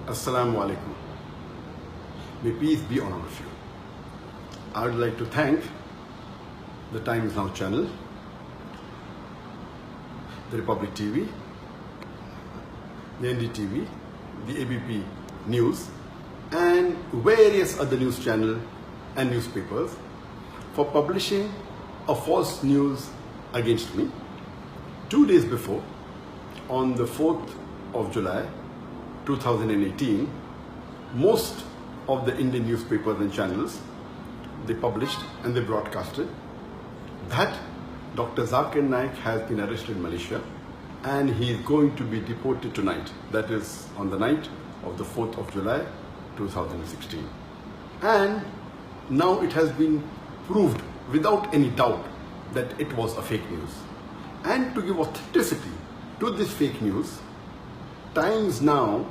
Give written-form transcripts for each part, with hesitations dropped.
Assalamu alaikum. May peace be on all of you. I would like to thank the Times Now channel, the Republic TV, the NDTV, the ABP News, and various other news channels and newspapers for publishing a false news against me 2 days before, on the 4th of July 2018. Most of the Indian newspapers and channels, they published and they broadcasted that Dr. ذاکر Naick has been arrested in Malaysia and he is going to be deported tonight. That is on the night of the 4th of July 2016. And now it has been proved without any doubt that it was a fake news. And to give authenticity to this fake news, Times Now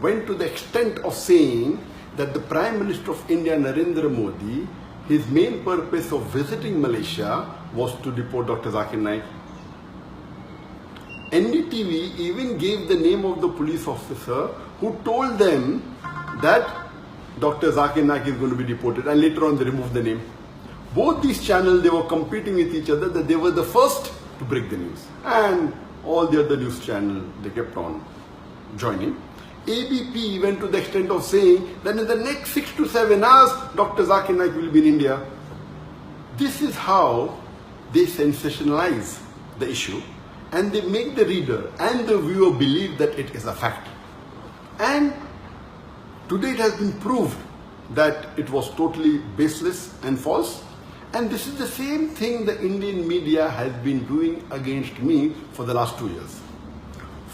went to the extent of saying that the Prime Minister of India, Narendra Modi, his main purpose of visiting Malaysia was to deport Dr. ذاکر Naick. NDTV even gave the name of the police officer who told them that Dr. ذاکر Naick is going to be deported, and later on they removed the name. Both these channels, they were competing with each other, that they were the first to break the news. And all the other news channels, they kept on joining. ABP went to the extent of saying that in the next 6 to 7 hours, Dr. ذاکر Naick will be in India. This is how they sensationalize the issue and they make the reader and the viewer believe that it is a fact. And today it has been proved that it was totally baseless and false. And this is the same thing the Indian media has been doing against me for the last 2 years.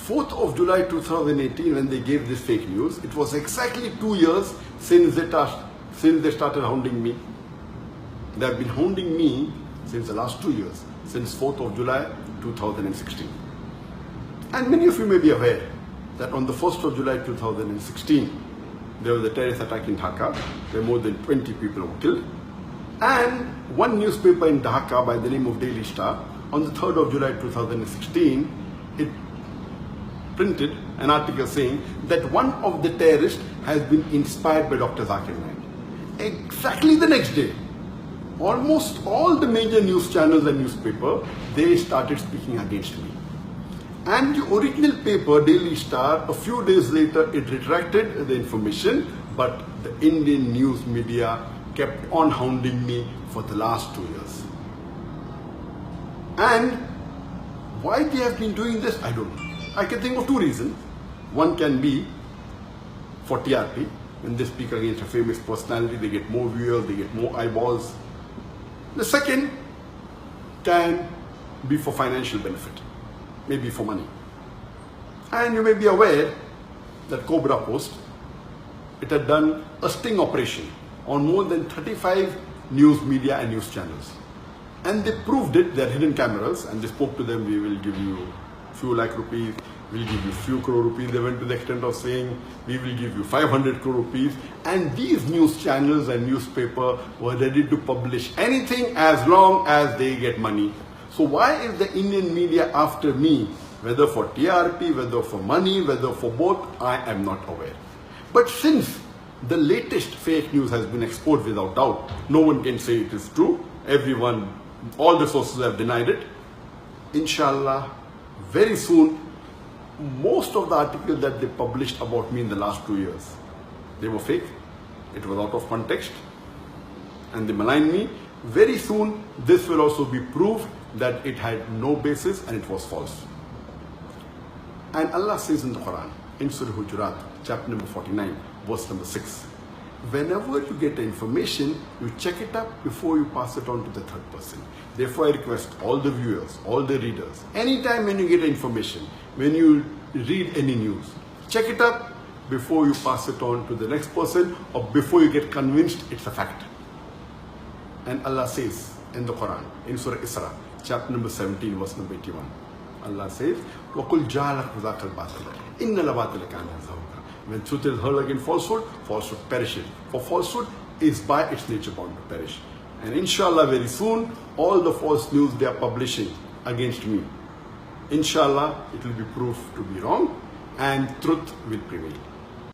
4th of July 2018, when they gave this fake news, it was exactly 2 years since they started hounding me. They have been hounding me since the last 2 years, since 4th of July 2016. And many of you may be aware that on the 1st of July 2016, there was a terrorist attack in Dhaka, where more than 20 people were killed. And one newspaper in Dhaka by the name of Daily Star, on the 3rd of July 2016, it printed an article saying that one of the terrorists has been inspired by Dr. ذاکر Naick. Exactly the next day, almost all the major news channels and newspapers, they started speaking against me. And the original paper, Daily Star, a few days later, it retracted the information, but the Indian news media kept on hounding me for the last 2 years. And why they have been doing this, I don't know. I can think of 2 reasons. One can be for TRP. When they speak against a famous personality, they get more viewers, they get more eyeballs. The second can be for financial benefit, maybe for money. And you may be aware that Cobra Post, it had done a sting operation on more than 35 news media and news channels. And they proved it, they had hidden cameras, and they spoke to them, we will give you few lakh rupees, we'll give you few crore rupees. They went to the extent of saying, we will give you 500 crore rupees. And these news channels and newspaper were ready to publish anything as long as they get money. So why is the Indian media after me? Whether for TRP, whether for money, whether for both, I am not aware. But since the latest fake news has been exposed without doubt, no one can say it is true. Everyone, all the sources have denied it. Inshallah, very soon, most of the articles that they published about me in the last 2 years, they were fake. It was out of context. And they maligned me. Very soon, this will also be proved that it had no basis and it was false. And Allah says in the Quran, in Surah Hujurat, chapter number 49, verse number 6, whenever you get information, you check it up before you pass it on to the third person. Therefore, I request all the viewers, all the readers, anytime when you get information, when you read any news, check it up before you pass it on to the next person or before you get convinced it's a fact. And Allah says in the Quran, in Surah Isra, chapter number 17, verse number 81, Allah says, وَقُلْ جَعَلَكْ ذَاكَ الْبَاطِلَ إِنَّ الْبَاطِلَ كَانَ زَهُوقًا. When truth is heard against falsehood, falsehood perishes. For falsehood is by its nature bound to perish. And inshallah, very soon, all the false news they are publishing against me, inshallah, it will be proved to be wrong and truth will prevail.